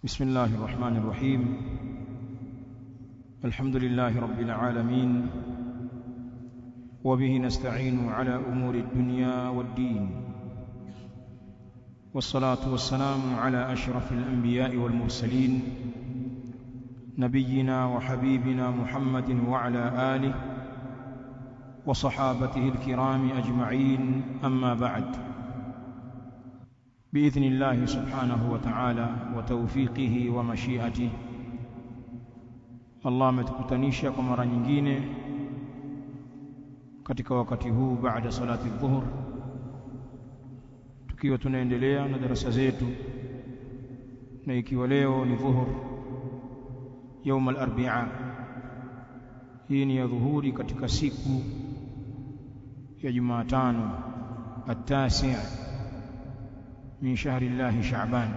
بسم الله الرحمن الرحيم. الحمد لله رب العالمين، وبه نستعين على أمور الدنيا والدين، والصلاة والسلام على أشرف الأنبياء والمرسلين نبينا وحبيبنا محمد وعلى آله وصحابته الكرام أجمعين. أما بعد، بإذن الله سبحانه وتعالى وتوفيقه ومشيئته Allah ametukutanisha kwa mara nyingine katika wakati huu baada salati dhuhur, tukiwa tunaendelea na darasa zetu, na ikiwa leo ni dhuhur يوم الأربعاء. Hii ni ya dhuhuri katika siku ya Jumatano التاسع من شهر الله شعبان,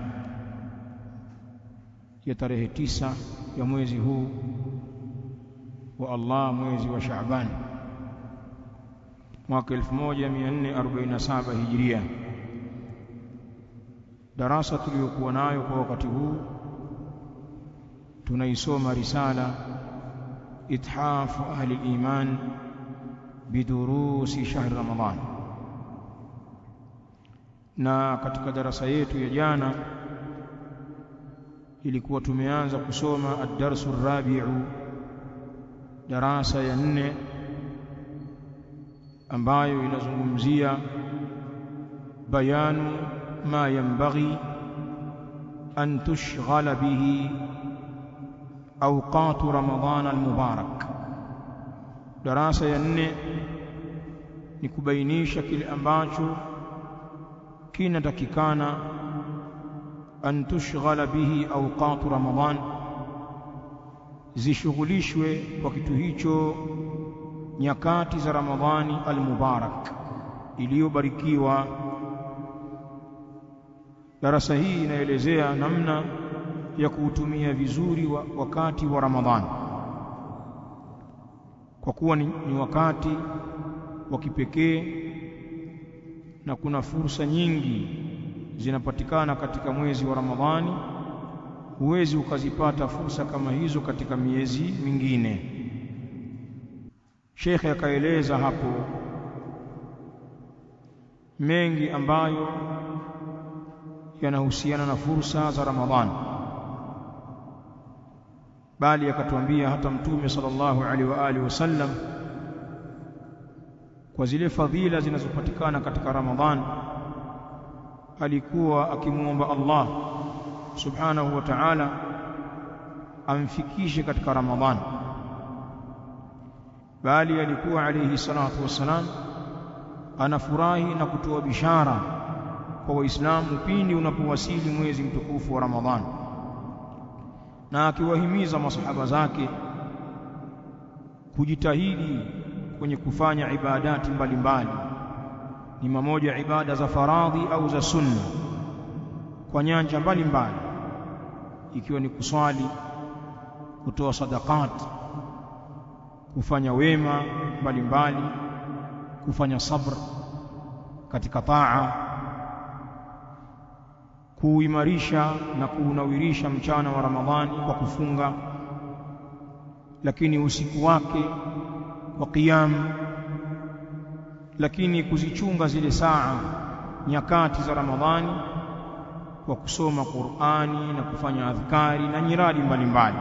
ya tarehe 9 ya mwezi huu wa Allah, mwezi wa Shaaban mwaka 1447 Hijria. Darasa tuliyokuwa nayo kwa wakati huu, tunaisoma risala Ithafu ahli al-iman bidurusi shahr Ramadan. Na katika darasa yetu ya jana ilikuwa tumeanza kusoma ad-darsu ar-rabi'u, darasa ya 4, ambayo inazungumzia bayanu ma yanbaghi an tushghala bihi awqat Ramadan al-mubarak. Darasa ya 4 ni kubainisha kile ambacho kinatakikana an tushghala bihi awqat Ramadan, zishughulishwe kwa kitu hicho nyakati za Ramadhani al-mubarak, iliyobarikiwa. Darasa hii inaelezea namna ya kuutumia vizuri wakati wa Ramadhani, kwa kuwa ni wakati wa kipekee na kuna fursa nyingi zinapatikana katika mwezi wa Ramadhani. Huwezi ukazipata fursa kama hizo katika miezi mingine. Sheikh akaeleza hapo mengi ambayo yanahusiana na fursa za Ramadhani, bali akatuambia hata Mtume sallallahu alaihi wa alihi wasallam kwa zile fadhila zinazopatikana katika Ramadhani alikuwa akimuomba Allah subhanahu wa ta'ala amfikishe katika Ramadhani, bali alikuwa alayhi salatu wassalam anafurahi na kutoa bishara kwa Waislamu pindi unapowasili mwezi mtukufu wa Ramadhani, na akiwahimiza masahaba zake kujitahidi kwenye kufanya ibadati mbalimbali, ni mamoja ibada za faradhi au za sunna kwa nyanja mbalimbali, ikiwa ni kuswali, kutoa sadaqat, kufanya wema mbalimbali, kufanya sabr katika taa, kuimarisha na kuunawirisha mchana wa Ramadhani kwa kufunga, lakini usiku wake kwa qiyam, lakini kuzichunga zile saa nyakati za Ramadhani kwa kusoma Qur'ani na kufanya adhkari na nyiradi mbalimbali.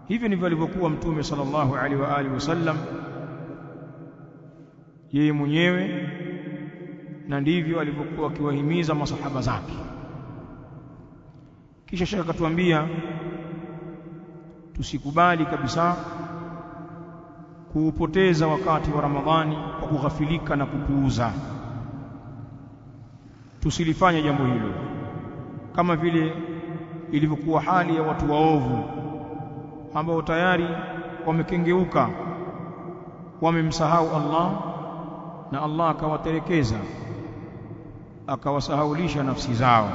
Hivyo ndivyo alivyokuwa Mtume sallallahu alaihi wa alihi wasallam yeye mwenyewe, na ndivyo alivyokuwa akiwahimiza masahaba zake. Kisha Sheikh akatuambia tusikubali kabisa kuupoteza wakati wa Ramadhani kwa kughafilika na kupuuza. Tusilifanye jambo hilo, kama vile ilivyokuwa hali ya watu waovu ambao tayari wamekengeuka, wamemsahau Allah na Allah akawaterekeza, akawasahaulisha nafsi zao.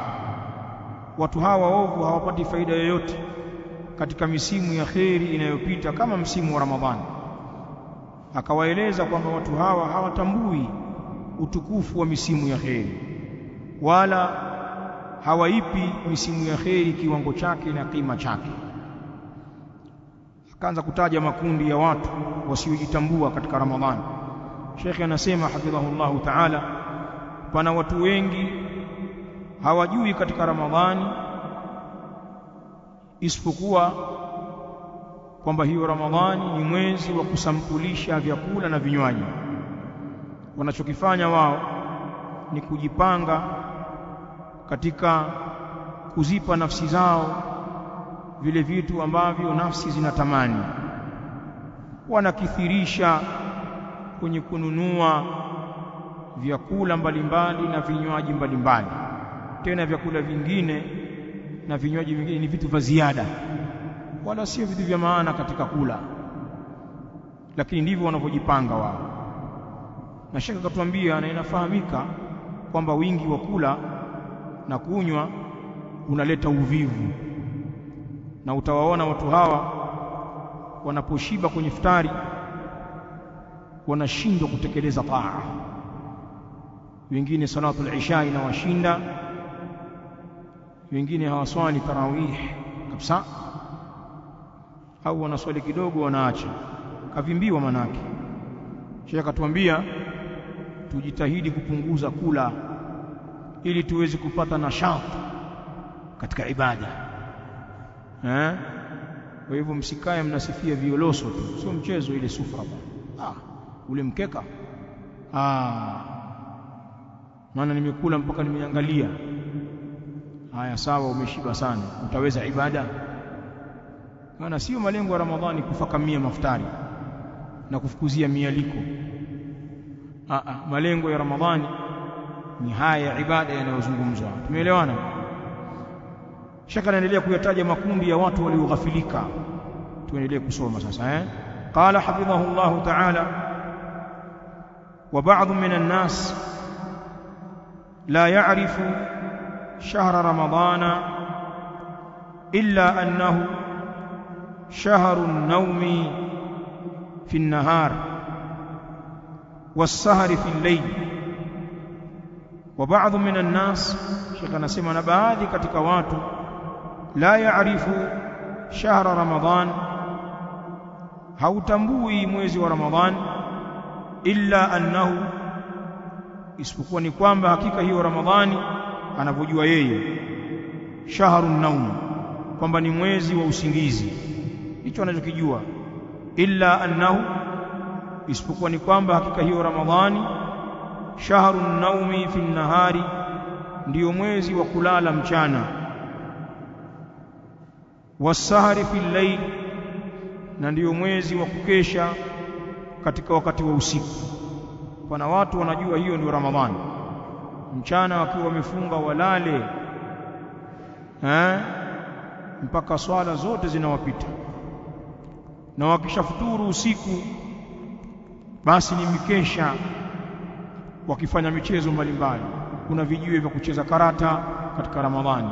Watu hawa waovu hawapati faida yoyote katika misimu ya kheri inayopita kama msimu wa Ramadhani. Akawaeleza kwamba watu hawa hawatambui utukufu wa misimu ya kheri, wala hawaipi misimu ya kheri kiwango chake na kima chake. Akaanza kutaja makundi ya watu wasiojitambua katika Ramadhani. Sheikh anasema hafidhahullahu ta'ala, pana watu wengi hawajui katika Ramadhani isipokuwa kwamba hiyo Ramadhani ni mwezi wa kusampulisha vyakula na vinywaji. Wanachokifanya wao ni kujipanga katika kuzipa nafsi zao vile vitu ambavyo nafsi zinatamani. Wanakithirisha kwenye kununua vyakula mbalimbali na vinywaji mbalimbali. Tena vyakula vingine na vinywaji vingine ni vitu vya ziada, wala sio vitu vya maana katika kula, lakini ndivyo wanavyojipanga wao. Na Sheikh akatuambia, na inafahamika kwamba wingi wa kula na kunywa unaleta uvivu, na utawaona watu hawa wanaposhiba kwenye iftari wanashindwa kutekeleza taa. Wengine salatul isha inawashinda, wengine hawaswali tarawih kabisa, au wanaswali kidogo wanaacha, kavimbiwa manake. Sheikh akatuambia tujitahidi kupunguza kula ili tuweze kupata nashati katika ibada. Kwa hivyo msikae mnasifia violoso tu, sio mchezo ile sufra bwana. Ule mkeka maana nimekula mpaka nimeangalia. Haya, sawa, umeshiba sana, utaweza ibada? Maana sio malengo ya Ramadhani kufakamia maftari na kufukuzia mialiko. Malengo ya Ramadhani ni haya ibada yanayozungumzwa. Tumeelewana? Shaka anaendelea kuyataja makundi ya watu walioghafilika. Tuendelee kusoma sasa. Qala hafidhahu Allah ta'ala, wa ba'dhu minan nas la ya'rifu shahra ramadana illa annahu shahru an-nawmi fi an-nahar was-sahri fi al-layl. Wa ba'dhu minan nas, Sheikh anasema na baadhi katika watu, la ya'rifu shahra Ramadhan, hautambui mwezi wa Ramadhan, illa annahu, isipokuwa ni kwamba hakika hiyo Ramadhani anavyojua yeye, shahrun naum, kwamba ni mwezi wa usingizi. Hicho anachokijua. Illa annahu, isipokuwa ni kwamba hakika hiyo Ramadhani shahrun naumi fi nahari, ndiyo mwezi wa kulala mchana, wasahari fi layl, na ndiyo mwezi wa kukesha katika wakati wa usiku. Pana watu wanajua hiyo ndio Ramadhani, mchana wakiwa wamefunga walale mpaka swala zote zinawapita, na wakishafuturu usiku basi ni mikesha wakifanya michezo mbalimbali. Kuna vijiwe vya kucheza karata katika Ramadhani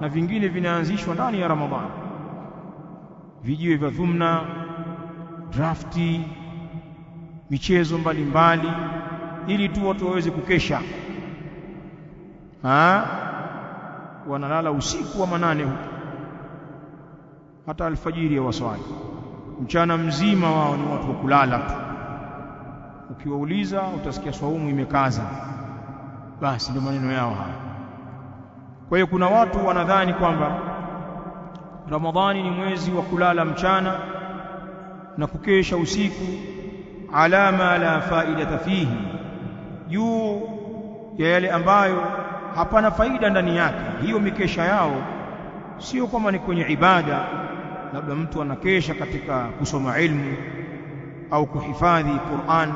na vingine vinaanzishwa ndani ya Ramadhani, vijiwe vya dhumna, drafti, michezo mbalimbali, ili tu watu waweze kukesha. Wanalala usiku wa manane huko, hata alfajiri ya waswali. Mchana mzima wao ni watu wa kulala tu. Ukiwauliza utasikia swaumu imekaza, basi ndio maneno yao haya. Kwa hiyo kuna watu wanadhani kwamba Ramadhani ni mwezi wa kulala mchana na kukesha usiku, ala ma la faidata fihi, juu ya yale ambayo hapana faida ndani yake. Hiyo mikesha yao sio kwamba ni kwenye ibada, labda mtu anakesha katika kusoma ilmu au kuhifadhi Qur'an,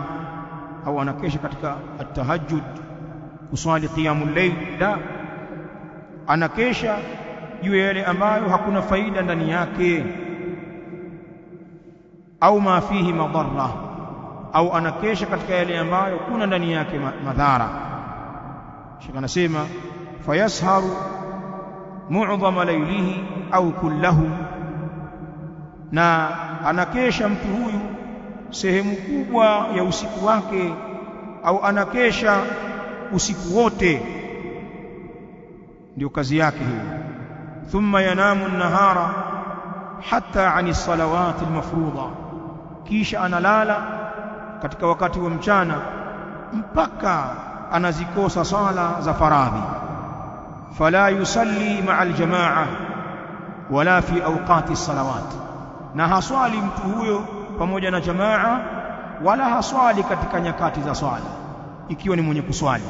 au anakesha katika at-tahajjud, kuswali qiyamul layl. La, anakesha juu ya yale ambayo hakuna faida ndani yake, au ma fihi madarra, au anakesha katika yale ambayo kuna ndani yake madhara. Sheikh anasema fayasharu mu'dhama laylihi au kullahu, na anakesha mtu huyu sehemu kubwa ya usiku wake, au anakesha usiku wote. ndio kazi yake hiyo. Thumma yanamu an-nahara hatta 'ani as-salawati al-mafruḍa, kisha analala katika wakati wa mchana mpaka anazikosa sala za faradhi. Fala yusalli ma'a al-jama'a wala fi awqati as-salawat, na haswali mtu huyo pamoja na jamaa wala haswali katika nyakati za swala. Ikiwa ni mwenye kuswali,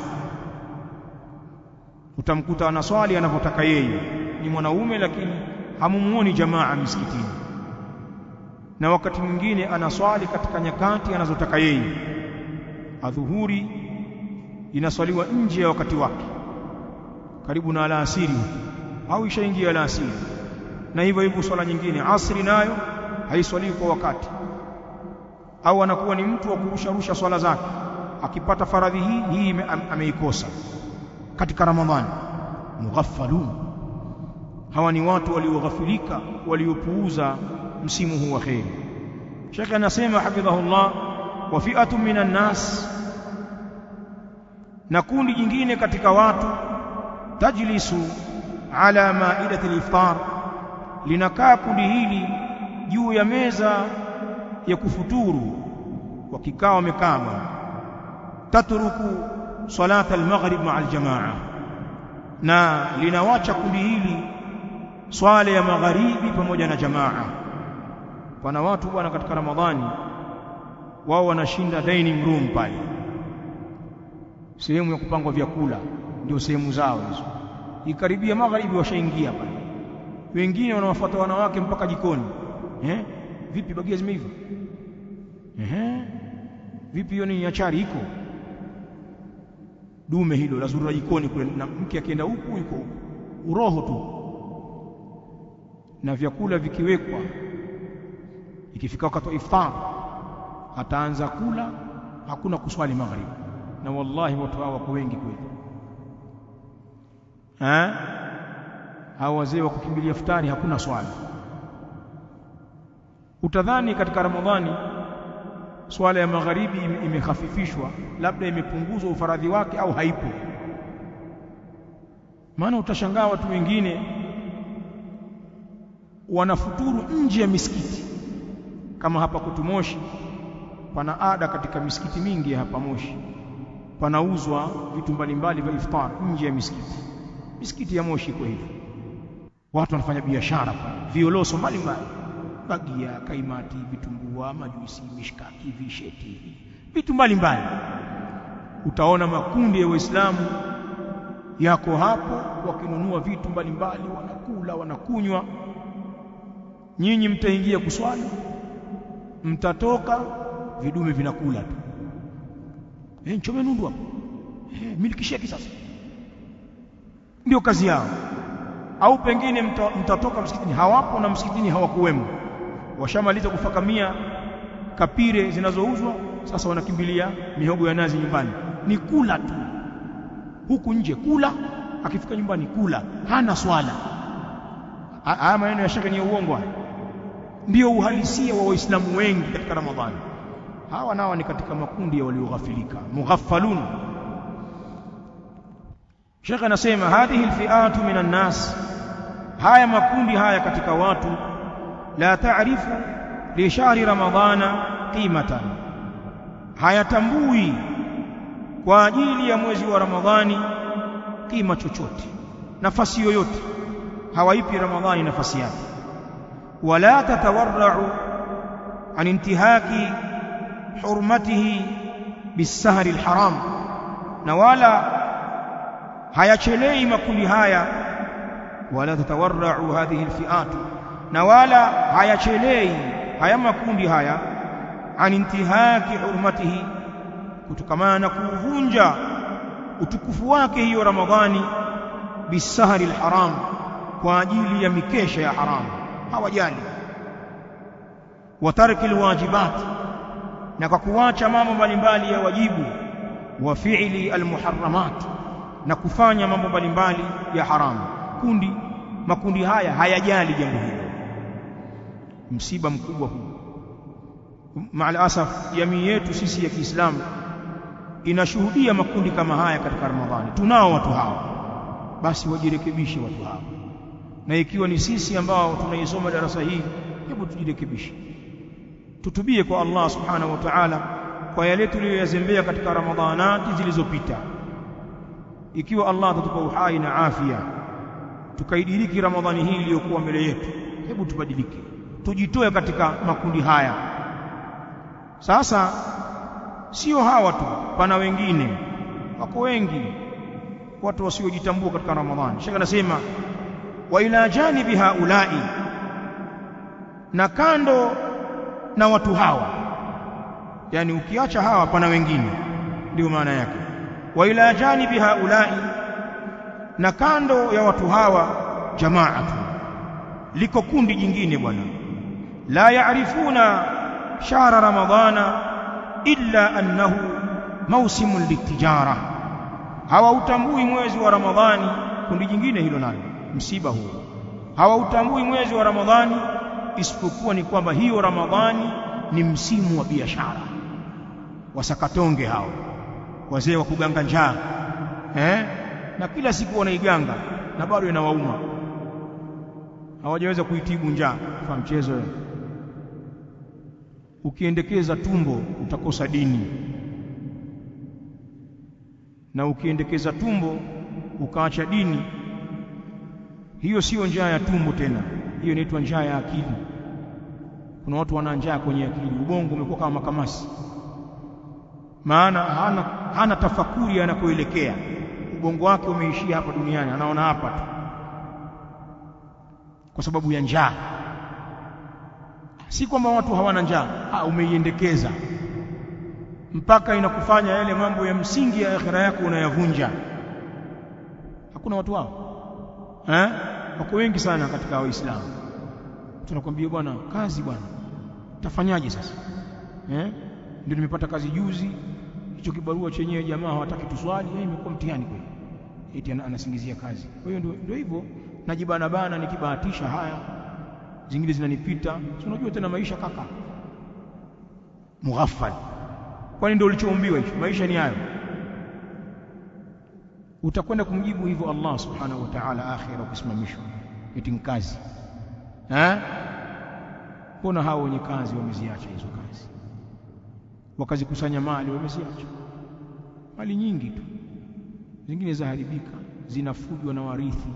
utamkuta anaswali anapotaka yeye, ni mwanaume lakini hamumuoni jamaa misikitini, na wakati mwingine anaswali katika nyakati anazotaka yeye. Adhuhuri inaswaliwa nje ya wakati wake, karibu na alasiri au ishaingia alasiri, na hivyo hivyo swala nyingine. Asri nayo haiswaliwi kwa wakati, au anakuwa ni mtu wa kurusharusha swala zake, akipata faradhi hii ameikosa. Katika Ramadhani mughaffalun, hawa ni watu walioghafilika, waliopuuza msimu huu wa kheri. Sheikh anasema hafidhahullah, wa fi'atun minan nas, na kundi jingine katika watu, tajlisu ala ma'idati al-iftar, linakaa kundi hili juu ya meza ya kufuturu, wakikaa wamekaa, tatruku salat al-maghrib ma'a al-jamaa, na linawacha kundi hili swala ya magharibi pamoja na jamaa. Pana watu bwana katika Ramadhani wao wanashinda dining room pale, sehemu ya kupangwa vyakula, ndio sehemu zao hizo. Ikaribia magharibi washaingia pale, wengine wanawafuata wanawake mpaka jikoni. Vipi bagia zimeiva? Vipi hiyo ni achari iko? Dume hilo la zurura jikoni kule, na mke akienda huku yuko uroho tu. Na vyakula vikiwekwa, ikifika wakati wa iftar ataanza kula, hakuna kuswali magharibi. Na wallahi watu hao wako wengi kweli. Hao wazee wa kukimbilia iftari, hakuna swala. Utadhani katika Ramadhani swala ya magharibi imekhafifishwa, labda imepunguzwa ufaradhi wake au haipo. Maana utashangaa watu wengine wanafuturu nje ya misikiti. Kama hapa kwetu Moshi, pana ada katika misikiti mingi hapa Moshi, panauzwa vitu mbalimbali vya iftar nje ya misikiti. Misikiti ya Moshi kwa hivyo watu wanafanya biashara, violoso mbalimbali, bagia, kaimati, vitumbua, majuisi, mishkaki, visheti, vitu mbalimbali. Utaona makundi ya Waislamu yako hapo wakinunua vitu mbalimbali, wanakula, wanakunywa. Nyinyi mtaingia kuswali, mtatoka vidume vinakula tu. Nchome nundu hapo, milikisheki sasa, ndio kazi yao. Au pengine mtatoka msikitini, hawapo na msikitini hawakuwemo, washamaliza kufakamia kapire zinazouzwa, sasa wanakimbilia mihogo ya nazi nyumbani. Ni kula tu huku nje, kula, akifika nyumbani kula, hana swala. Haya maneno ya shaka ni uongo. Ndio uhalisia wa Waislamu wengi katika Ramadhani. Hawa nao ni katika makundi ya walioghafilika, mughaffalun. Sheikh anasema hadhihi alfi'atu minan nas, haya makundi haya katika watu, la ta'rifu li shahri ramadhana qimatan, hayatambui kwa ajili ya mwezi wa Ramadhani kima chochote, nafasi yoyote, hawaipi Ramadhani nafasi yake. Wala tatawarra'u an intihaki hurmatihi bisahri alharam, na wala hayachelei makundi haya. Wala tatawarra'u hadhihi alfi'atu, na wala hayachelei haya makundi haya an intihaki hurmatihi, kutokamana na kuvunja utukufu wake hiyo Ramadhani, bisahri alharam, kwa ajili ya mikesha ya haramu, hawajali. Wa tarki alwajibat, na kwa kuacha mambo mbalimbali ya wajibu. Wa fi'li almuharramat, na kufanya mambo mbalimbali ya haramu. Makundi haya hayajali jambo hilo. Msiba mkubwa huu. Maal asaf, jamii yetu sisi ya Kiislamu inashuhudia makundi kama haya katika Ramadhani. Tunao watu hao, basi wajirekebishe watu hao. Na ikiwa ni sisi ambao tunaisoma darasa hii, hebu tujirekebishe, tutubie kwa Allah subhanahu wa ta'ala kwa yale tuliyoyazembea katika ramadhanati zilizopita. Ikiwa Allah atatupa uhai na afya tukaidiriki ramadhani hii iliyokuwa mbele yetu, hebu tubadilike, tujitoe katika makundi haya. Sasa sio hawa tu, pana wengine, wako wengi watu wasiojitambua katika Ramadhani. Sheikh anasema wa ila janibi haulai, na kando na watu hawa, yani ukiacha hawa pana wengine, ndio maana yake. Wa ila janibi haulai, na kando ya watu hawa, jamaatu, liko kundi jingine bwana, la yaarifuna shahra ramadhana illa annahu mausimun litijara, hawautambui mwezi wa Ramadhani. Kundi jingine hilo nalo msiba huo, hawautambui mwezi wa Ramadhani isipokuwa ni kwamba hiyo Ramadhani ni msimu wa biashara. Wasakatonge hao, wazee wa kuganga njaa, na kila siku wanaiganga na bado inawauma, hawajaweza kuitibu njaa. Kwa mchezo wewe, ukiendekeza tumbo utakosa dini, na ukiendekeza tumbo ukaacha dini, hiyo sio njaa ya tumbo tena, hiyo inaitwa njaa ya akili. Kuna watu wana njaa kwenye akili, ubongo umekuwa kama makamasi, maana hana tafakuri anakoelekea. Ubongo wake umeishia hapa duniani, anaona hapa tu kwa sababu ya njaa. Si kwamba watu hawana njaa, umeiendekeza mpaka inakufanya yale mambo ya msingi ya akhira yako unayavunja. Hakuna watu hao, wako wengi sana katika Waislamu. Tunakwambia bwana, kazi bwana, utafanyaje sasa? Ndio nimepata kazi juzi, hicho kibarua chenyewe jamaa hawataki tuswali, imekuwa mtihani kweli. Eti anasingizia kazi. Kwa hiyo ndio hivyo, najibana bana nikibahatisha, haya zingine zinanipita. Si unajua tena maisha kaka, mughaffal. Kwani ndio ulichoumbiwa hicho? Maisha ni hayo. Utakwenda kumjibu hivyo Allah subhanahu wa ta'ala akhira kusimamishwa, eti kazi. Mbona hao wenye kazi wameziacha hizo kazi, wakazikusanya mali, wameziacha mali nyingi tu, zingine zaharibika, zinafujwa na warithi.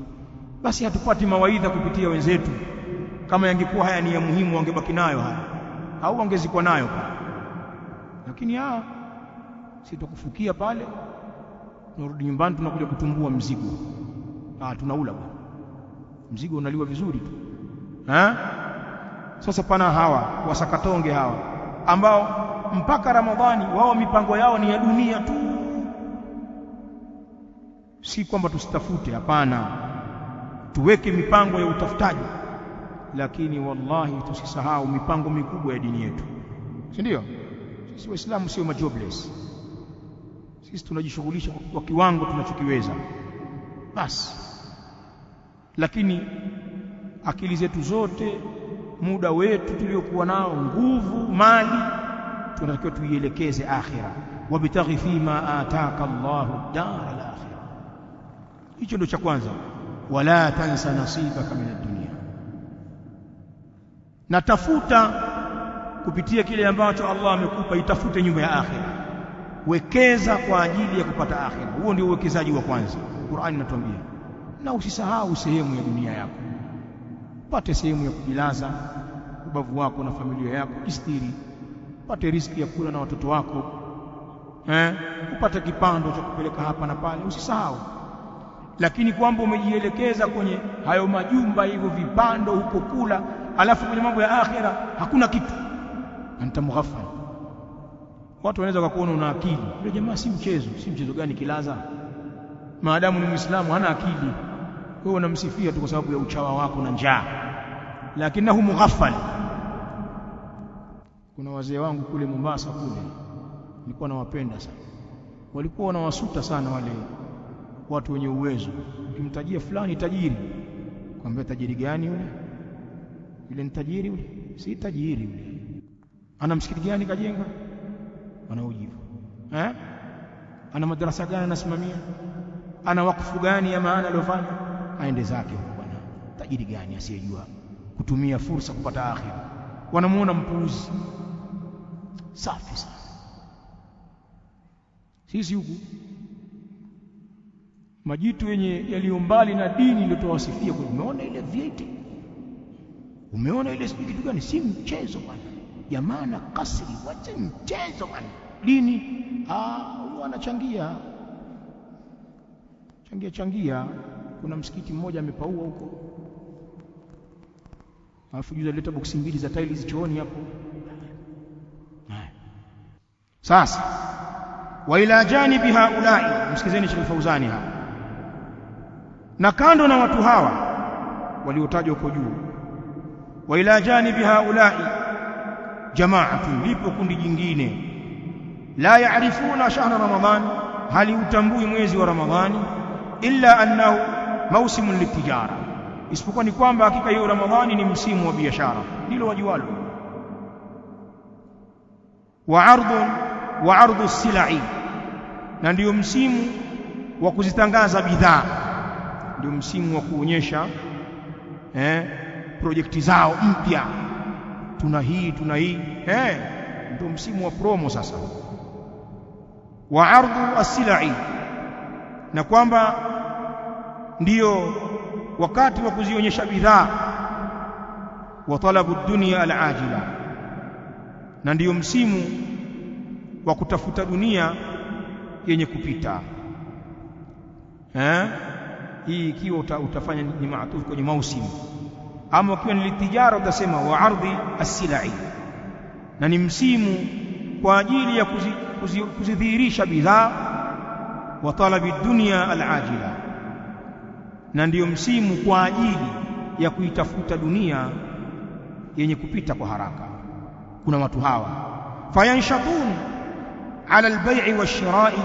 Basi hatupati mawaidha kupitia wenzetu. Kama yangekuwa haya ni ya muhimu, wangebaki nayo haya, au wangezikwa nayo pale. Lakini sitakufukia pale, tunarudi nyumbani, tunakuja kutumbua mzigo. Tunaula bwana, mzigo unaliwa vizuri tu. Sasa pana hawa wasakatonge hawa ambao mpaka Ramadhani wao mipango yao ni ya dunia tu. Si kwamba tusitafute, hapana, tuweke mipango ya utafutaji, lakini wallahi tusisahau mipango mikubwa ya dini yetu, si ndio? Sisi Waislamu sio majobless, sisi tunajishughulisha kwa kiwango tunachokiweza basi. Lakini akili zetu zote, muda wetu tuliokuwa nao, nguvu, mali, tunatakiwa tuielekeze akhira. Wabtaghi fima ataka Allahu dar al-akhirah. Hicho ndio cha kwanza. Wala tansa nasibaka min ad-dunya, na tafuta kupitia kile ambacho Allah amekupa, itafute nyumba ya akhira, wekeza kwa ajili ya kupata akhira. Huo ndio uwekezaji wa kwanza, Qur'ani inatuambia. Na usisahau sehemu ya dunia yako, pate sehemu ya kujilaza ubavu wako na familia yako, istiri, pate riziki ya kula na watoto wako, upate kipando cha kupeleka hapa na pale, usisahau. Lakini kwamba umejielekeza kwenye hayo majumba, hivyo vipando huko kula, alafu kwenye mambo ya akhira hakuna kitu, anta mughaffal. Watu wanaweza kukuona una akili, yule jamaa si mchezo. Si mchezo gani kilaza? Maadamu ni Muislamu hana akili, wewe unamsifia tu kwa sababu ya uchawa wako na njaa, lakinahu mughaffal. Kuna wazee wangu kule Mombasa kule, nilikuwa nawapenda sana, walikuwa wanawasuta sana wale watu wenye uwezo. Ukimtajia fulani tajiri, kwambia tajiri gani yule? Yule ni tajiri yule? Si tajiri yule. Ana msikiti gani kajenga? Wanaujibu. Ana madarasa gani anasimamia? ana wakfu gani ya maana aliyofanya, aende zake huko bwana. Tajiri gani asiyejua kutumia fursa kupata akhira? Wanamuona mpuuzi. Safi sana. Sisi huku majitu yenye yaliyo mbali na dini ndio tuwasifia kwa, umeona ile vieti, umeona ile kitu gani, si mchezo bwana jamaa na kasri, wacha mchezo bwana. Dini wanachangia changia. Kuna msikiti mmoja amepaua huko, alafu juzi alileta boksi mbili za tiles chooni hapo. Sasa wa ila janibi haulai, msikizeni Sheikh Fauzani hapa, na kando na watu hawa waliotajwa huko juu, wa ila janibi haulai jamaatun, lipo kundi jingine, la yaarifuna shahra Ramadhan, hali utambui mwezi wa Ramadhani, illa annahu mausimun litijara, isipokuwa ni kwamba hakika hiyo Ramadhani ni msimu wa biashara, ndilo wajualo. wa ardhu silai, na ndiyo msimu wa kuzitangaza bidhaa, ndio msimu wa kuonyesha projekti zao mpya, tuna hii ndio msimu wa promo sasa. Wa ardhu as-silai, na kwamba ndiyo wakati wa kuzionyesha bidhaa. Wa talabu dunya al-ajila, na ndiyo msimu wa kutafuta dunia yenye kupita. Hii ikiwa utafanya ni maatufu kwenye mausimu, ama ukiwa ni litijara utasema wa ardhi as-silai, na ni msimu kwa ajili ya kuzidhihirisha bidhaa. Wa talabi dunya al-ajila, na ndiyo msimu kwa ajili ya kuitafuta dunia yenye kupita kwa haraka. Kuna watu hawa fayanshatun ala al-bai'i wash-shira'i,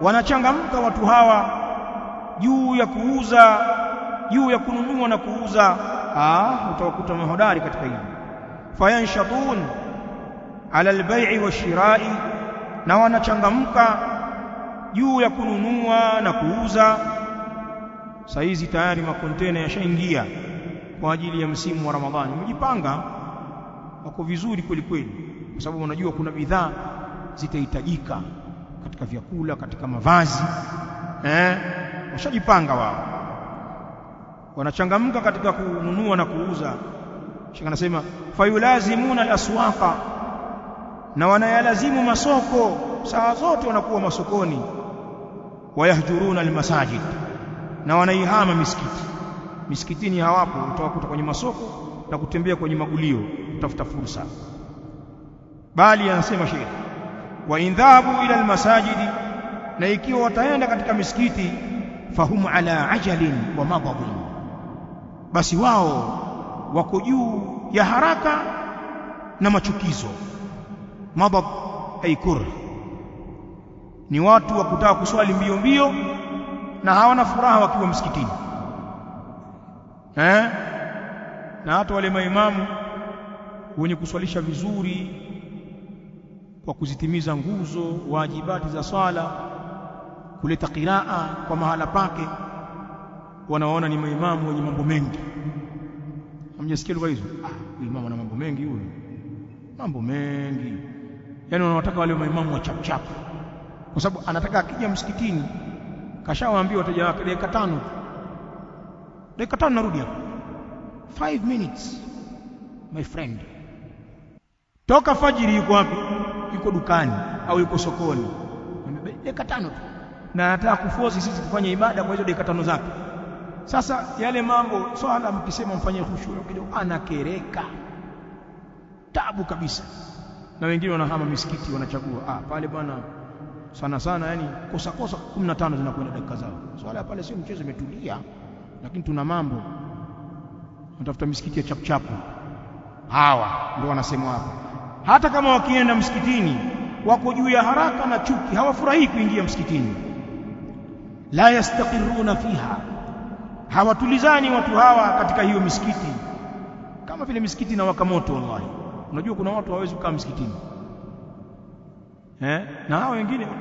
wanachangamka watu hawa juu ya kuuza, juu ya kununua na kuuza. Utawakuta mahodari katika hili. Fayanshatun ala al-bai'i wash-shira'i, na wanachangamka juu ya kununua na kuuza. Saizi tayari makontena yashaingia kwa ajili ya msimu wa Ramadhani, wamejipanga, wako vizuri kweli kweli, kwa sababu wanajua kuna bidhaa zitahitajika katika vyakula, katika mavazi. Washajipanga wao, wanachangamka katika kununua na kuuza. Sheikh anasema fayulazimuna al-aswaqa, na wanayalazimu masoko, saa zote wanakuwa masokoni. Wayahjuruna al-masajid, na wanaihama misikitini hawapo, utawakuta kwenye masoko na kutembea kwenye magulio kutafuta fursa. Bali anasema Sheikh, wa indhabu ila al-masajidi, na ikiwa wataenda katika misikiti, fahum ala ajalin wa madadin, basi wao wako juu ya haraka na machukizo. Madad ay kurh, ni watu wa kutaka kuswali mbio mbio na hawana furaha wakiwa msikitini. Na hata wale maimamu wenye kuswalisha vizuri kwa kuzitimiza nguzo wajibati za swala, kuleta qiraa kwa mahala pake, wanaona ni maimamu wenye mambo mengi. Hamjasikia lugha hizo? Imamu ana mambo mengi huyo, mambo mengi. Yaani wanataka wale maimamu wa chap chap, kwa sababu anataka akija msikitini kashawaambia wateja wake dakika 5 narudi hapo, 5 minutes my friend. Toka fajiri yuko wapi? Yuko dukani au yuko sokoni, dakika 5 tu, na anataka kuforce sisi kufanya ibada kwa hizo dakika 5 zake. Sasa yale mambo swala mkisema mfanye khushu kidogo, anakereka tabu kabisa. Na wengine wanahama misikiti, wanachagua pale bwana sana yani kosa 15 zinakwenda dakika zao. Swala pale sio mchezo, imetulia, lakini tuna mambo, wanatafuta misikiti ya chapchapu. Hawa ndio wanasema hapa, hata kama wakienda msikitini wako juu ya haraka na chuki, hawafurahi kuingia msikitini. La yastaqiruna fiha, hawatulizani watu hawa katika hiyo misikiti, kama vile misikiti na waka moto. Wallahi, unajua kuna watu hawawezi kukaa msikitini na hao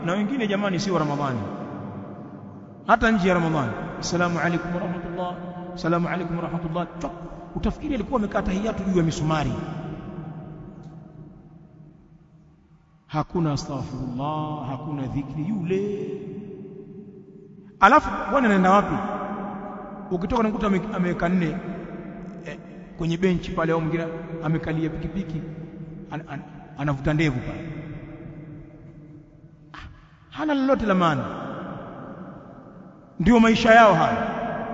wengine jamani, si wa Ramadhani. hata nje ya Ramadhani. Assalamu alaykum wa rahmatullah, assalamu alaykum wa rahmatullah. Utafikiri alikuwa amekaa tahiyatu juu ya misumari. Hakuna astaghfirullah, hakuna dhikri yule. Alafu bwana anaenda wapi? Ukitoka unakuta ameweka nne kwenye benchi pale, au mwingine amekalia pikipiki anavuta ndevu pale. Hana lolote la maana. Ndio maisha yao haya.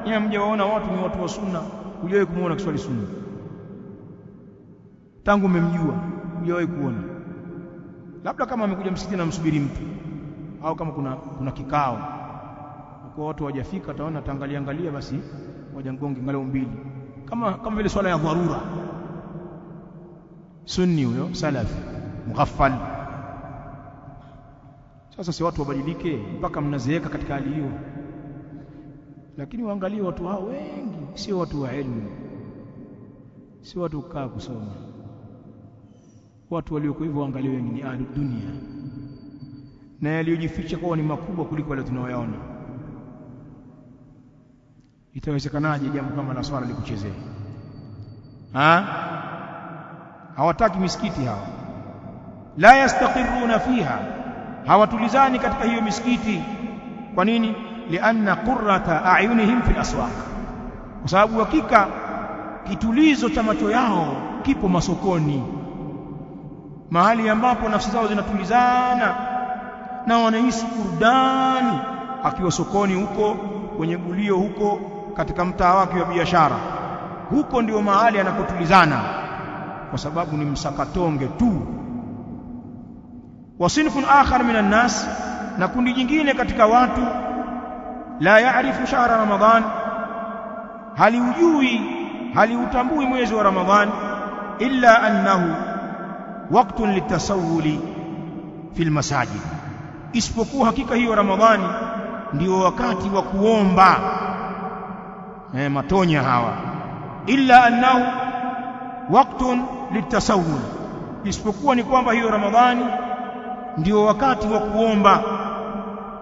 Yeye mjawaona watu ni watu wa sunna, hujawahi kumuona kiswali sunna. Tangu umemjua hujawahi kuona. Labda kama amekuja msikitini na msubiri mtu, au kama kuna kikao kwa watu hawajafika, ataona ataangalia basi moja ngonge ngalo mbili, kama vile swala ya dharura. Sunni huyo salafi mughaffal. Sasa si watu wabadilike mpaka mnazeeka katika hali hiyo. Lakini waangalie watu hao wengi sio watu wa elimu, sio watu kukaa kusoma. Watu walioko hivyo waangalie wengi ni ahli dunia, na yaliyojificha kwao ni makubwa kuliko wale tunaoyaona. Itawezekanaje jambo kama la swala likuchezee? Hawataki misikiti hawa. La yastaqirruna fiha, hawatulizani katika hiyo misikiti. Kwa nini? Lianna qurrata a'yunihim fil aswaq, kwa sababu hakika kitulizo cha macho yao kipo masokoni, mahali ambapo nafsi zao zinatulizana na wanahisi burudani. Akiwa sokoni huko, kwenye gulio huko, katika mtaa wake wa biashara, huko ndio mahali anapotulizana, kwa sababu ni msakatonge tu. Wasinfun akhar minan nas, na kundi jingine katika watu, la yaarifu shahra Ramadhan, haliutambui mwezi wa Ramadhan, illa annahu waqtun litasawuli fil masajid, isipokuwa hakika hiyo Ramadhani ndio wakati wa kuomba. Matonya hawa. Illa annahu waqtun litasawul, isipokuwa ni kwamba hiyo Ramadhani ndio wakati wa kuomba.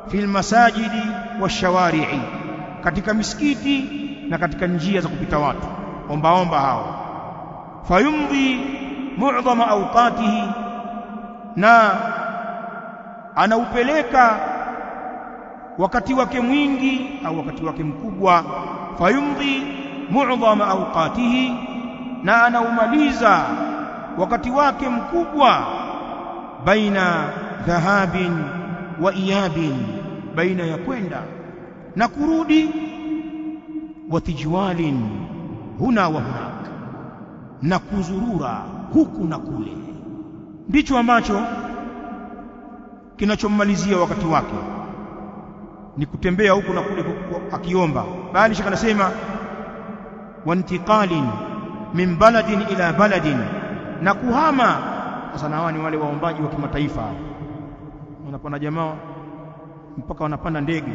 Fil masajidi washawari'i, katika misikiti na katika njia za kupita watu, omba hao. Fayumdhi mu'dhama awqatihi, na anaupeleka wakati wake mwingi au wakati wake mkubwa. Fayumdhi mu'dhama awqatihi, na anaumaliza wakati wake mkubwa. Baina dhahabin wa iyabin, baina ya kwenda na kurudi. Wa tijwalin huna wa hunak, na kuzurura huku na kule. Ndicho ambacho kinachommalizia wakati wake, ni kutembea huku na kule akiomba. Bali shaka anasema wantiqalin min baladin ila baladin, na kuhama. Sasa hawa ni wale waombaji wa kimataifa, wanapanda jamaa mpaka wanapanda ndege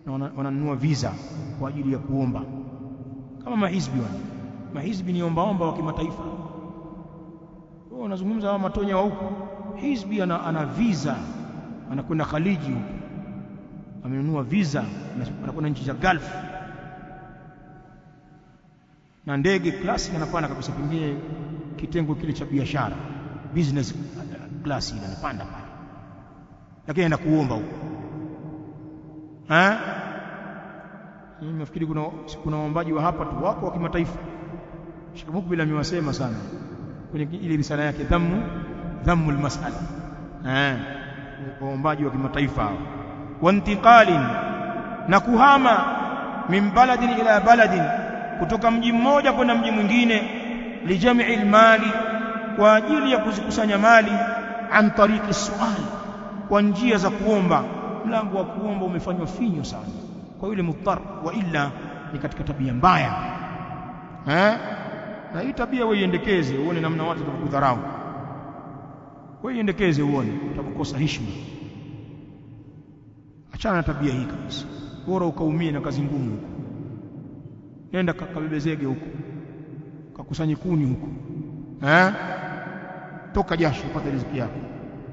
na wananunua visa kwa ajili ya kuomba, kama mahizbi. Mahizbi ni ombaomba wa kimataifa. Wao wanazungumza hawa matonya wa huko. Hizbi ana visa, anakwenda Khaliji huko, amenunua visa, anakwenda nchi za Gulf na ndege class, anapanda kabisa, pengine kitengo kile cha biashara, business class, ile anapanda pale, lakini anaenda kuomba huko. Mimi nafikiri kuna waombaji wa hapa tu wako wa kimataifa. Sheikh Mukbil amewasema sana kwenye ile risala yake dhammu almas'ala. Waombaji wa kimataifa. Wantiqalin, na kuhama. Min baladin ila baladin, kutoka mji mmoja kwenda mji mwingine. Lijam'i almali, kwa ajili ya kuzikusanya mali. An tariqi sual, kwa njia za kuomba. Mlango wa kuomba umefanywa finyo sana kwa yule muttar, wa illa ni katika tabia mbaya. Na hii tabia wewe iendekeze, uone namna watu watakudharau. Wewe iendekeze uone utakukosa heshima. Achana na tabia hii kabisa, bora ukaumie na kazi ngumu huko. Nenda kabebe zege huko, kakusanye kuni huko, toka jasho upate riziki yako.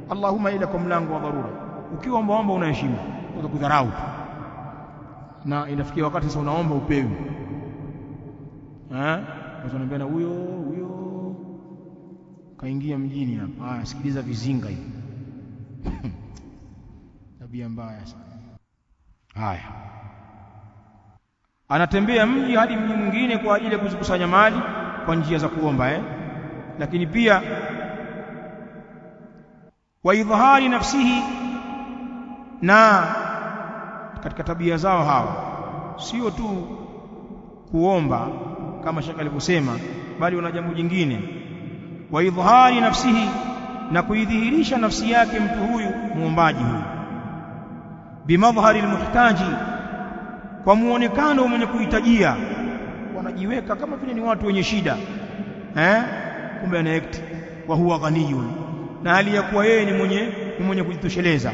Allahumma ila kwa mlango wa dharura. Ukiwa ombaomba una heshima. utakudharau tu, na inafikia wakati sasa unaomba upewi. Watu wanaambiana huyo kaingia mjini hapa. Sikiliza vizinga hivi. Tabia mbaya sana. Haya, anatembea mji hadi mji mwingine kwa ajili ya kuzikusanya mali kwa njia za kuomba lakini pia wa idhhari nafsihi, na katika tabia zao hawa sio tu kuomba kama shaka alivyosema, bali wana jambo jingine. Wa idhhari nafsihi, na kuidhihirisha nafsi yake mtu huyu muombaji huyu, bimadhhari almuhtaji, kwa muonekano mwenye kuhitajia. Wanajiweka kama vile ni watu wenye shida kumbe ana act wa huwa ghaniyun, na hali ya kuwa yeye ni mwenye kujitosheleza.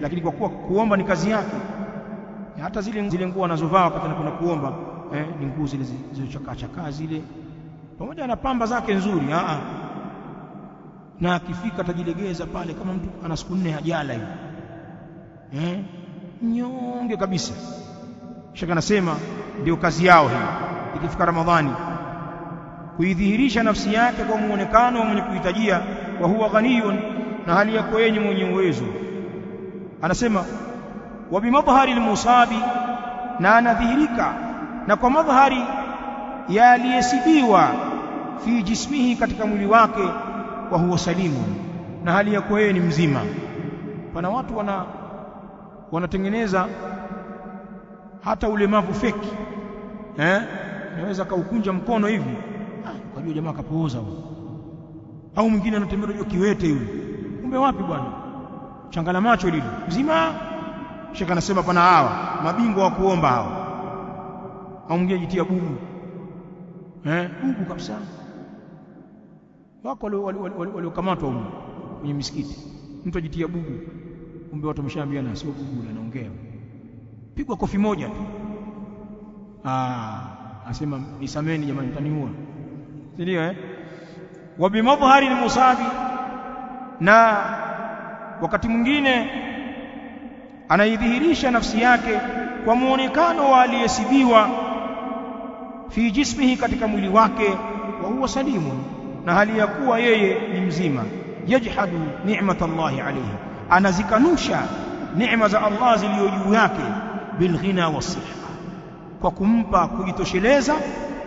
Lakini kwa kuwa kuomba ni kazi yake, hata zile nguo anazovaa wakati anakwenda kuomba ni nguo zile zilizochakaa zile, pamoja na pamba zake nzuri na akifika atajilegeza pale kama mtu ana siku 4 hajala hivi nyonge kabisa. Shaka anasema ndio kazi yao hii ikifika Ramadhani, kuidhihirisha nafsi yake kwa muonekano mwenye kuhitajia. Wa huwa ghaniyun, na hali yako yeye mwenye uwezo. Anasema wa bimadhhari almusabi, na anadhihirika na kwa madhhari ya aliyesibiwa, fi jismihi, katika mwili wake. Wa huwa salimu, na hali yako yeye ni mzima. Pana watu wanatengeneza hata ulemavu feki naweza kaukunja mkono hivi ukajua jamaa kapooza huyo, au mwingine anatembea unajua kiwete yule, kumbe wapi bwana, changala macho lile mzima. Shaka anasema pana hawa mabingwa wa kuomba hawa, au mwingine jitia bubu bubu kabisa. Wako waliokamatwa huko kwenye misikiti, mtu ajitia bubu, kumbe watu wameshaambiana sio bubu, anaongea, pigwa kofi moja tu asema nisameni jamani, mtaniua, si ndio wa bimadhhari almusabi, na wakati mwingine anaidhihirisha nafsi yake kwa muonekano wa aliyesibiwa, fi jismihi, katika mwili wake. Wa huwa salimu, na hali ya kuwa yeye ni mzima. Yajhadu ni'mat Allahi alayhi, anazikanusha neema za Allah zilizo juu yake. Bilghina wasiha, kwa kumpa kujitosheleza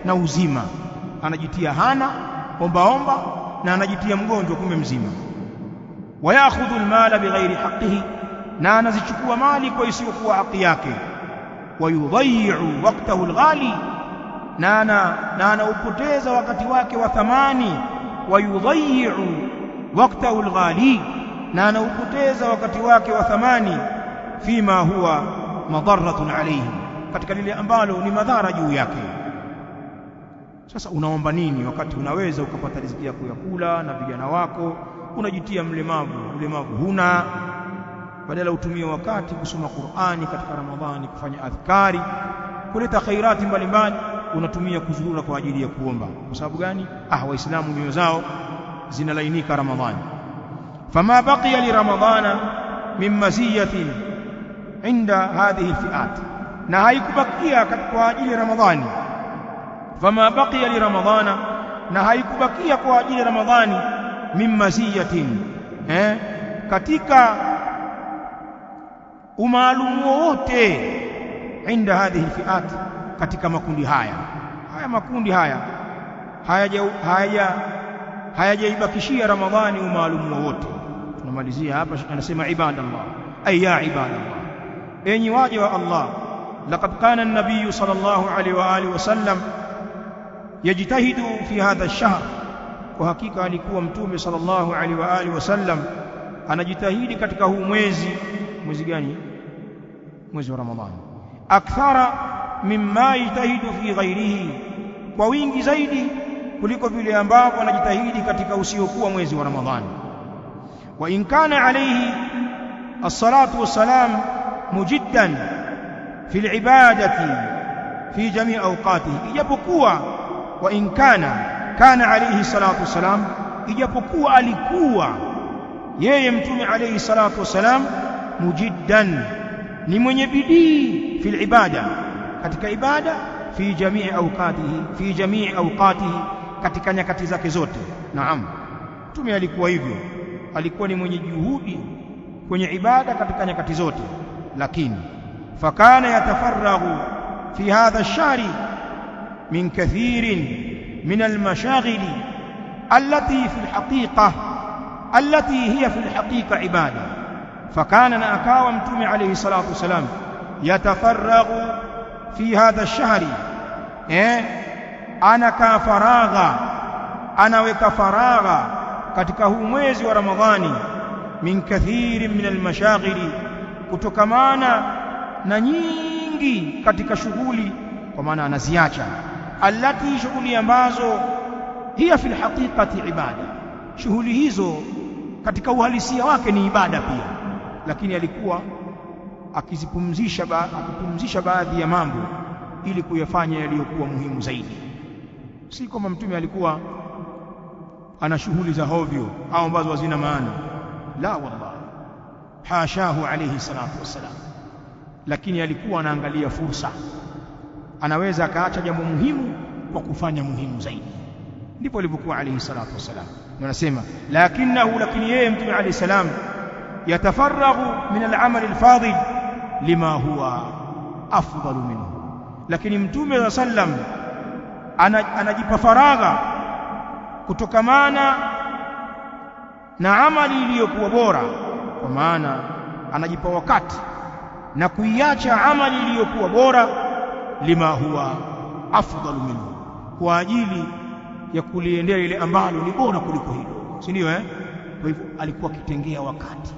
na uzima. Anajitia hana ombaomba na anajitia mgonjwa kumbe mzima. Wayakhudhu almala bighairi haqqihi, na anazichukua mali kwa isiyokuwa haki yake. Wayudhayyi'u waqtahu alghali, na anaupoteza wakati wake wa thamani. Wayudhayyi'u waqtahu alghali, na anaupoteza wakati wake wa thamani. Fima huwa madharatun alayhi, katika lile ambalo ni madhara juu yake. Sasa unaomba nini wakati unaweza ukapata riziki yako ya kula na vijana wako? Unajitia ulemavu huna, badala utumie wakati kusoma Qur'ani katika Ramadhani, kufanya adhkari, kuleta khairati mbalimbali, unatumia kuzurura kwa ajili ya kuomba. Kwa sababu gani? Waislamu nyoyo zao zinalainika Ramadhani. Fama baqiya li Ramadhana min maziyatin inda hadhihi alfi'at, na haikubakia kwa ajili ya Ramadhani. Fama baqiya li Ramadhana, na haikubakia kwa ajili ya Ramadhani, min maziyatin, katika umaalumu wote, inda hadhihi alfi'at, katika makundi haya makundi hayajaibakishia Ramadhani umaalumu wote. Tunamalizia hapa, anasema ibadallah, ay ya ibadallah, enyi waja wa Allah. Laqad kana an-nabiy sallallahu alayhi wa alihi wasallam yajtahidu fi hadha ash-shahr, kwa hakika alikuwa mtume sallallahu alayhi wa alihi wasallam anajitahidi katika huu mwezi. Mwezi gani? Mwezi wa Ramadhani. Akthara mimma yajtahidu fi ghairihi, kwa wingi zaidi kuliko vile ambavyo anajitahidi katika usiokuwa mwezi wa Ramadhani. Wa in kana alayhi as-salatu was-salam mujiddan fi al-ibadati fi jami' awqatihi, ijapokuwa wa in kana alayhi salatu was-salam, ijapokuwa alikuwa yeye mtume alayhi salatu was-salam mujiddan, ni mwenye bidii fil ibada, katika ibada, fi jamii awqatihi, katika nyakati zake zote. Naam, mtume alikuwa hivyo, alikuwa ni mwenye juhudi kwenye ibada katika nyakati zote. Lakini fakana yatafaraghu fi hadha ash-shahri min kathirin min al-mashaghili allati hiya fi al-haqiqa ibada. Fakana, na akawa mtume alayhi salatu wasalam, yatafaraghu fi hadha ash-shahri, anakaa faragha, anaweka faragha katika huu mwezi wa Ramadhani, min kathirin min al-mashaghili, kutokamana na nyingi katika shughuli, kwa maana anaziacha, allati, shughuli ambazo, hiya fil haqiqati ibada, shughuli hizo katika uhalisia wake ni ibada pia, lakini alikuwa akipumzisha baadhi ya mambo ili kuyafanya yaliyokuwa muhimu zaidi. Si kama mtume alikuwa ana shughuli za hovyo au ambazo hazina maana, la wallahi, hashahu alayhi salatu wassalam. Lakini alikuwa anaangalia fursa, anaweza akaacha jambo muhimu kwa kufanya muhimu zaidi. Ndipo alivyokuwa alayhi salatu wassalam. Wanasema lakini yeye mtume alayhi salam yatafaraghu min al-amal al-fadil lima huwa afdalu minhu, lakini mtume sallam anajipa faragha kutokamana na amali iliyokuwa bora, kwa maana anajipa wakati na kuiacha amali iliyokuwa bora, lima huwa afdalu minhu, kwa ajili ya kuliendea ile ambalo ni bora kuliko hilo, si ndio? Kwa hivyo alikuwa akitengea wakati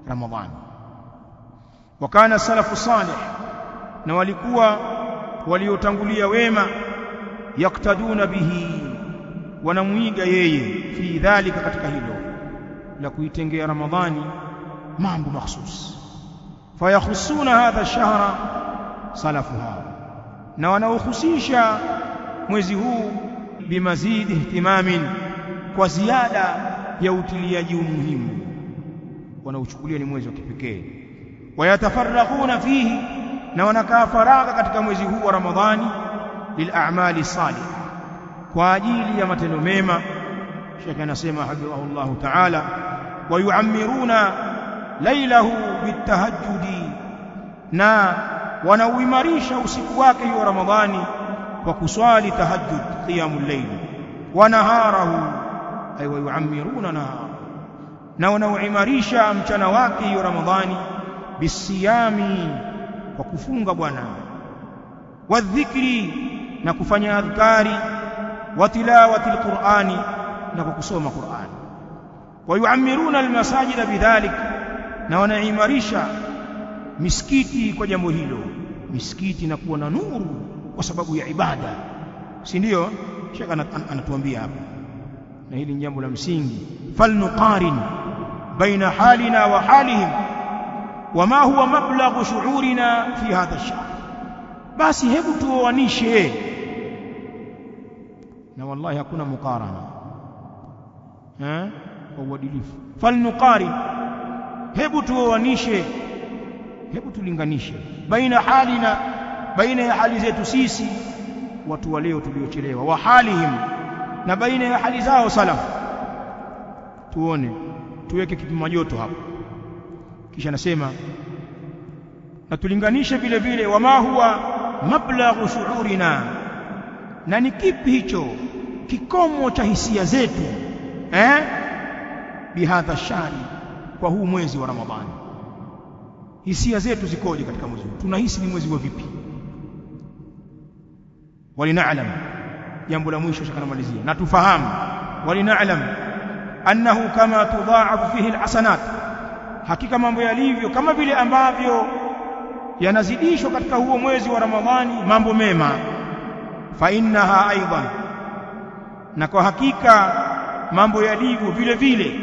Ramadhani. Wakana salafu salih, na walikuwa waliotangulia wema, yaktaduna bihi, wanamuiga yeye, fi dhalika, katika hilo la kuitengea Ramadhani mambo mahsus. Fayakhusuna hadha ash-shahra salafuha, na wanaohusisha mwezi huu bimazidi ihtimamin, kwa ziada ya utiliaji umuhimu, wanauchukulia ni mwezi wa kipekee. Wayatafarraghuna fihi, na wanakaa faragha katika mwezi huu wa Ramadhani, lil'amali salih, kwa ajili ya matendo mema. Sheikh anasema hafidhahullahu ta'ala, wayuammiruna lailahu bitahajjudi, na wanauimarisha usiku wake wa Ramadhani kwa kuswali tahajjud, qiyamul layl, wa naharahu, ay wayuammiruna naharahu, na wanauimarisha mchana wake wa Ramadhani bisiyami, kwa kufunga bwana, wadhikri, na kufanya adhkari, wa tilawati alqur'ani, na kwa kusoma Qur'an. Wayuammiruna almasajida bidhalik, na wanaimarisha misikiti kwa jambo hilo, misikiti na kuwa na nuru kwa sababu ya ibada, si ndio? Sheikh anatuambia hapa, na hili ni jambo la msingi. Falnuqarin baina halina wa halihim wama huwa mablaghu shu'urina fi hadha ash-shahr, basi hebu tuoanishe, na wallahi hakuna mukarana kwa uadilifu. Falnuqarin, hebu tuoanishe, hebu tulinganishe, baina halina, baina ya hali zetu sisi watu wa leo tuliochelewa, wa halihim, na baina ya hali zao salafu, tuone, tuweke kipimo joto hapo. Kisha nasema, na tulinganishe vile vile, wama huwa mablaghu shu'urina, na ni kipi hicho kikomo cha hisia zetu bihadha shari, kwa huu mwezi wa Ramadhani. Hisia zetu zikoje katika mwezi huu? Tunahisi ni mwezi wa vipi? Walina'lam, jambo la mwisho shakanamalizia, na tufahamu, walina'lam annahu kama tudha'afu fihi alhasanat, hakika mambo yalivyo kama vile ambavyo yanazidishwa katika huo mwezi wa Ramadhani mambo mema, fa innaha aidan, na kwa hakika mambo yalivyo vile vile,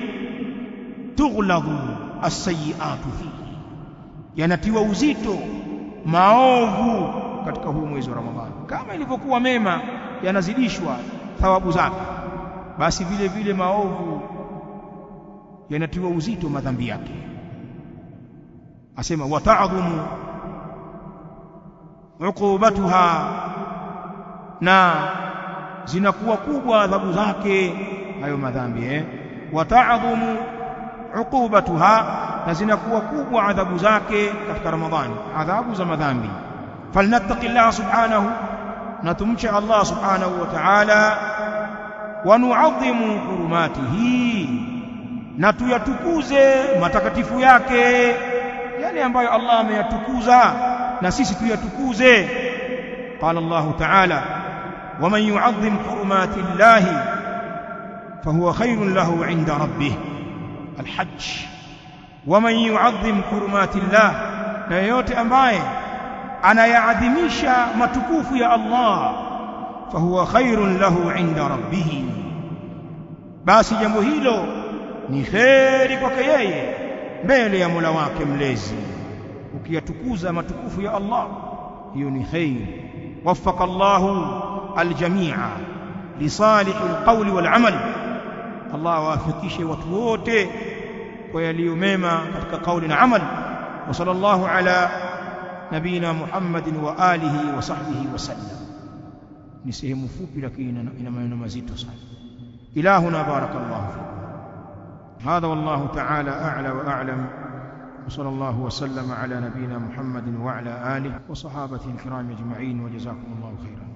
tughladu as-sayyi'atu fihi, yanatiwa uzito maovu katika huu mwezi wa Ramadhani. Kama ilivyokuwa mema yanazidishwa thawabu zake, basi vile vile maovu yanatiwa uzito madhambi yake. asema wata'dhumu uqubatuha, na zinakuwa kubwa adhabu zake hayo madhambi. Wata'dhumu uqubatuha, na zinakuwa kubwa adhabu zake katika Ramadhani, adhabu za madhambi. Falnattaqillah subhanahu, na tumche Allah subhanahu wa ta'ala, wa nu'adhimu hurumatihi, na tuyatukuze matakatifu yake, yale ambayo Allah ameyatukuza na sisi tuyatukuze. Qala Allah ta'ala waman yu'adhim hurumati llahi fahuwa khairun lahu 'inda rabbih. Al-Hajj. Waman yu'adhim hurumati llah, na yeyote ambaye anayaadhimisha matukufu ya Allah, fahuwa khairun lahu 'inda rabbih, basi jambo hilo ni kheri kwake yeye mbele ya Mola wake mlezi. Ukiyatukuza matukufu ya Allah, hiyo ni khair. Waffaka Allahu aljami'a li salihil qawli wal 'amal, Allah wafikishe watu wote kwa yaliyo mema katika kauli na amal. Wa sallallahu ala nabina Muhammadin wa alihi wa sahbihi wa sallam. Ni sehemu fupi lakini ina maneno mazito sana. Ilahuna barakallahu fikum. هذا والله تعالى أعلى وأعلم، وصلى الله وسلم على نبينا محمد وعلى آله وصحابته الكرام أجمعين، وجزاكم الله خيرا.